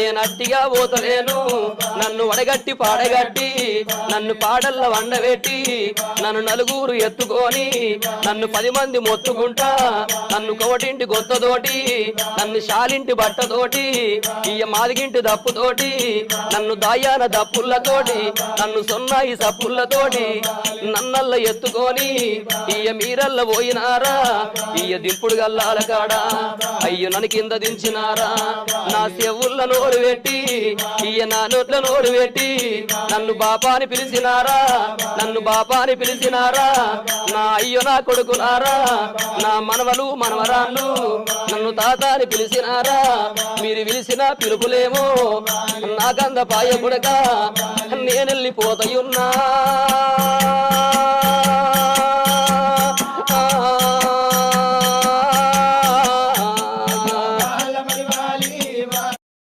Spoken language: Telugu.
నేను అట్టిగా పోతలేను నన్ను వడగట్టి పాడగట్టి నన్ను పాడల్ల వండబెట్టి నన్ను నలుగురు ఎత్తుకొని నన్ను 10 మంది మొత్తుకుంటా నన్ను కోటింటి గొత్తతోటి నన్ను శాలింటి బట్టతోటి ఇయ్య మాదిగింటి దప్పుతోటి నన్ను దాయాన దప్పులతోటి నన్ను సొన్నాయి సప్పులతోటి నన్నల్ల ఎత్తుకొని ఇయ్య మీరల్ల పోయినారా ఇయ్య దింపుడు గల్లాల కాడా అయ్యో నన్ను కింద దించినారా నా చెవుల్ల నోరు పెట్టి ఇయ్య నా నోట్ల నోరు పెట్టి నన్ను బాపాని పిలిచినారా నన్ను బాపాని పిలిచినారా నా అయ్యో నా కొడుకునారా నా మనవలు మనవరాళ్ళు నన్ను తాతాని పిలిచినారా మీరు పిలిచిన పిలుపులేమో నాకంద పాయ కొడక నేనెళ్ళిపోతయున్నా